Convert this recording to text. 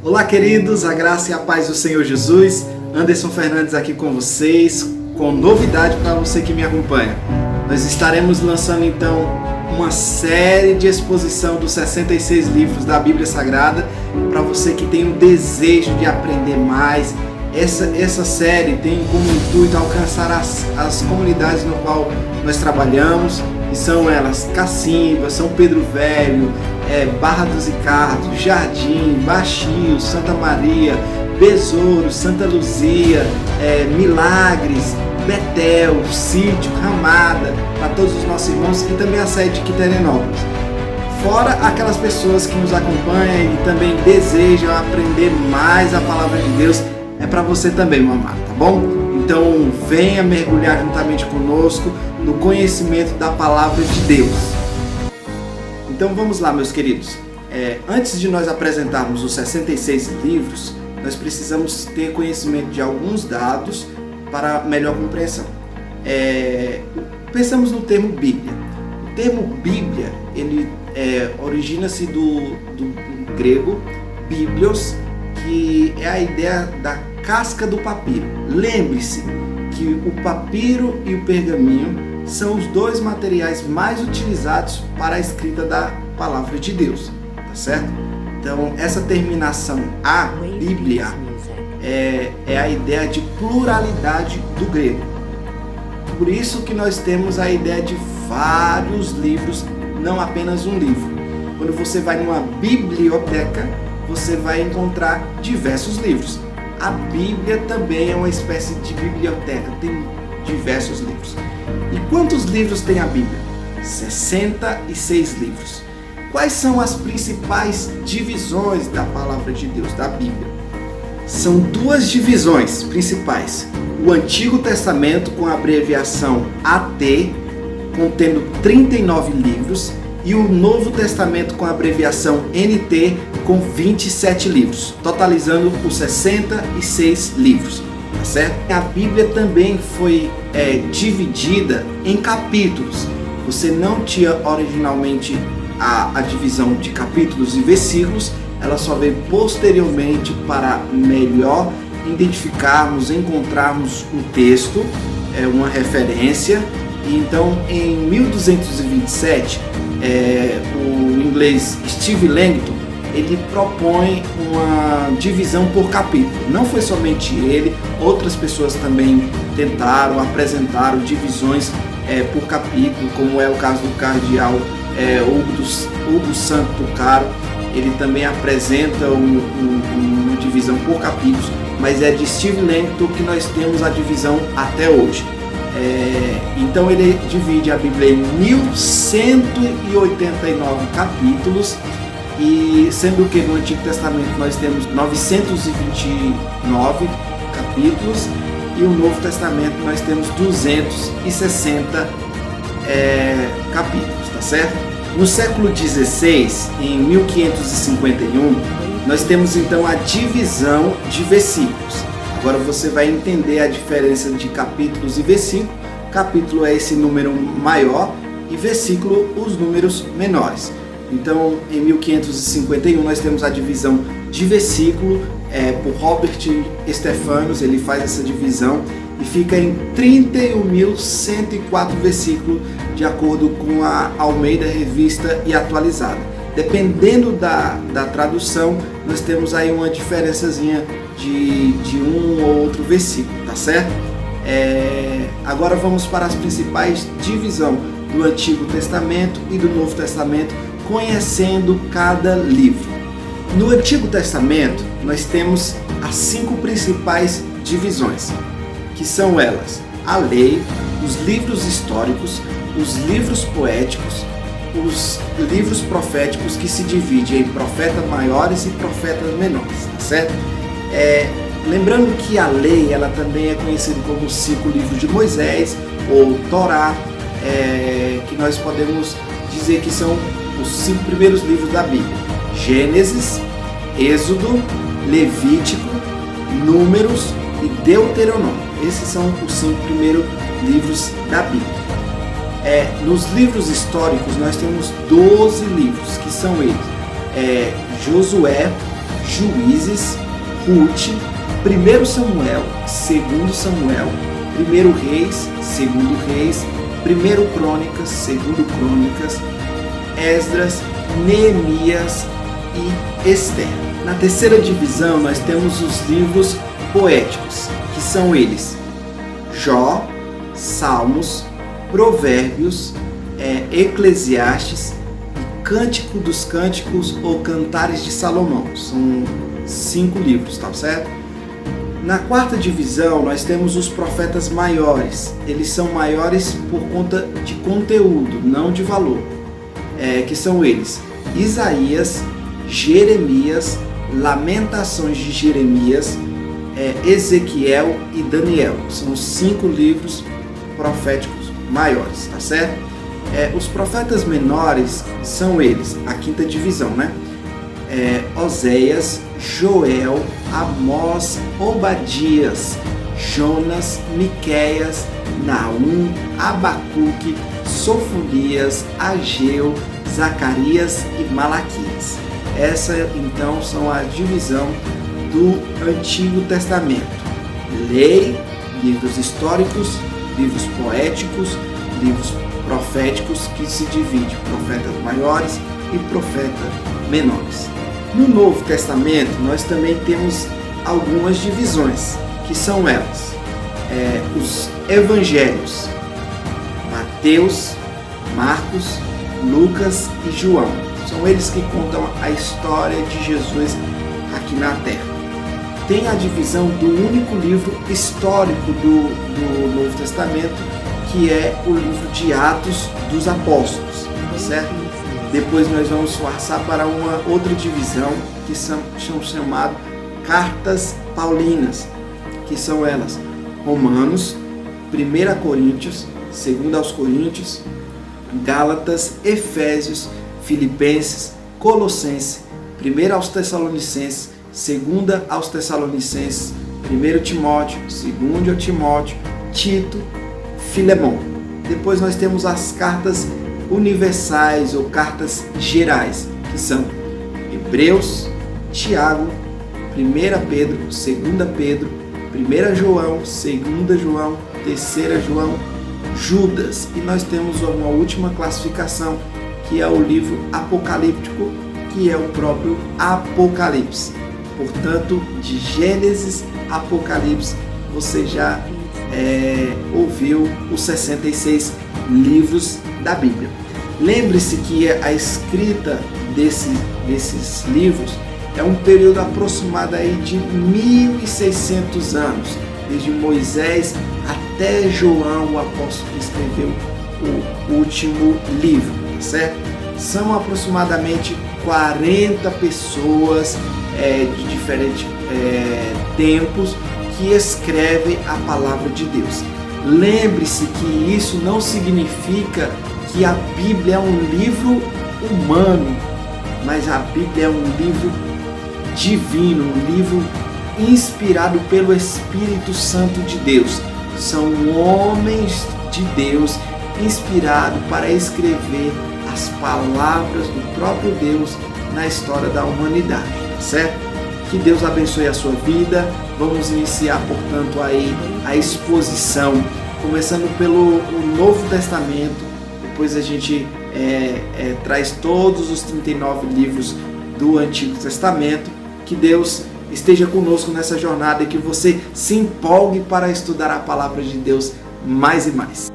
Olá, queridos, a graça e a paz do Senhor Jesus. Anderson Fernandes aqui com vocês, com novidade para você que me acompanha. Nós estaremos lançando então uma série de exposição dos 66 livros da Bíblia Sagrada para você que tem um desejo de aprender mais. Essa série tem como intuito alcançar as comunidades no qual nós trabalhamos, e são elas Cacimba, São Pedro Velho, Barra dos Ricardos, Jardim, Baixio, Santa Maria, Besouro, Santa Luzia, Milagres, Betel, Sítio, Ramada, para todos os nossos irmãos, e também a sede de Quiterianópolis. Fora aquelas pessoas que nos acompanham e também desejam aprender mais a palavra de Deus, é para você também, meu amado, tá bom? Então venha mergulhar juntamente conosco no conhecimento da palavra de Deus. Então vamos lá, meus queridos. Antes de nós apresentarmos os 66 livros, nós precisamos ter conhecimento de alguns dados para melhor compreensão. Pensamos no termo Bíblia. O termo Bíblia, ele origina-se do grego Biblios, que é a ideia da casca do papiro. Lembre-se que o papiro e o pergaminho são os dois materiais mais utilizados para a escrita da palavra de Deus, tá certo? Então, essa terminação a Bíblia é a ideia de pluralidade do grego. Por isso que nós temos a ideia de vários livros, não apenas um livro. Quando você vai numa biblioteca, você vai encontrar diversos livros. A Bíblia também é uma espécie de biblioteca, tem diversos livros. E quantos livros tem a Bíblia? 66 livros. Quais são as principais divisões da palavra de Deus, da Bíblia? São duas divisões principais. O Antigo Testamento, com a abreviação AT, contendo 39 livros, e o Novo Testamento com a abreviação NT, com 27 livros, totalizando os 66 livros, tá certo? A Bíblia também foi dividida em capítulos. Você não tinha originalmente a divisão de capítulos e versículos, ela só veio posteriormente para melhor identificarmos, encontrarmos um texto, uma referência. E então, em 1227, o inglês Steve Langton, ele propõe uma divisão por capítulo. Não foi somente ele, outras pessoas também tentaram, apresentaram divisões por capítulo, como é o caso do cardeal Hugo Santo Tucaro. Ele também apresenta uma divisão por capítulos, mas é de Steve Langton que nós temos a divisão até hoje. Então ele divide a Bíblia em 1189 capítulos, e sendo que no Antigo Testamento nós temos 929 capítulos e no Novo Testamento nós temos 260 capítulos, tá certo? No século XVI, em 1551, nós temos então a divisão de versículos. Agora você vai entender a diferença de capítulos e versículo. Capítulo é esse número maior e versículo os números menores. Então, em 1551 nós temos a divisão de versículo por Robert Stephanus. Ele faz essa divisão e fica em 31.104 versículos, de acordo com a Almeida Revista e Atualizada. Dependendo da tradução, nós temos aí uma diferençazinha de um ou outro versículo, tá certo? Agora vamos para as principais divisões do Antigo Testamento e do Novo Testamento, conhecendo cada livro. No Antigo Testamento, nós temos as 5 principais divisões, que são elas: a lei, os livros históricos, os livros poéticos, os livros proféticos, que se dividem em profetas maiores e profetas menores, tá certo? Lembrando que a lei, ela também é conhecida como os 5 livros de Moisés, ou Torá, que nós podemos dizer que são os 5 primeiros livros da Bíblia: Gênesis, Êxodo, Levítico, Números e Deuteronômio. Esses são os 5 primeiros livros da Bíblia. Nos livros históricos nós temos 12 livros, que são eles: Josué, Juízes, Ruth, 1 Samuel, 2 Samuel, 1 Reis, 2 Reis, 1 Crônicas, 2 Crônicas, Esdras, Neemias e Esther. Na terceira divisão nós temos os livros poéticos, que são eles: Jó, Salmos, Provérbios, Eclesiastes e Cântico dos Cânticos ou Cantares de Salomão. São 5 livros, tá certo? Na quarta divisão nós temos os profetas maiores. Eles são maiores por conta de conteúdo, não de valor. Que são eles: Isaías, Jeremias, Lamentações de Jeremias, Ezequiel e Daniel. São os 5 livros proféticos maiores, tá certo? Os profetas menores são eles, a quinta divisão, né? Oséias, Joel, Amós, Obadias, Jonas, Miqueias, Naum, Abacuque, Sofonias, Ageu, Zacarias e Malaquias. Essa então são a divisão do Antigo Testamento: lei, livros históricos, livros poéticos, livros proféticos, que se divide profetas maiores e profetas menores. No Novo Testamento nós também temos algumas divisões, que são elas: os Evangelhos, Mateus, Marcos, Lucas e João. São eles que contam a história de Jesus aqui na Terra. Tem a divisão do único livro histórico do Novo Testamento, que é o livro de Atos dos Apóstolos, certo? Depois nós vamos passar para uma outra divisão, que são chamadas Cartas Paulinas, que são elas: Romanos, 1 Coríntios, 2 aos Coríntios, Gálatas, Efésios, Filipenses, Colossenses, 1 aos Tessalonicenses, 2 aos Tessalonicenses, 1 Timóteo, 2 Timóteo, Tito, Filemão. Depois nós temos as cartas universais ou cartas gerais, que são Hebreus, Tiago, 1 Pedro, 2 Pedro, 1 João, 2 João, 3 João, Judas. E nós temos uma última classificação, que é o livro apocalíptico, que é o próprio Apocalipse. Portanto, de Gênesis a Apocalipse, você já ouviu os 66 livros da Bíblia. Lembre-se que a escrita desses livros é um período aproximado aí de 1.600 anos, desde Moisés até João, o apóstolo, que escreveu o último livro, certo? São aproximadamente 40 pessoas de diferentes tempos que escrevem a palavra de Deus. Lembre-se que isso não significa que a Bíblia é um livro humano, mas a Bíblia é um livro divino, um livro inspirado pelo Espírito Santo de Deus. São homens de Deus inspirados para escrever as palavras do próprio Deus na história da humanidade, certo? Que Deus abençoe a sua vida. Vamos iniciar, portanto, aí a exposição, começando pelo Novo Testamento. Depois a gente traz todos os 39 livros do Antigo Testamento. Que Deus esteja conosco nessa jornada e que você se empolgue para estudar a palavra de Deus mais e mais.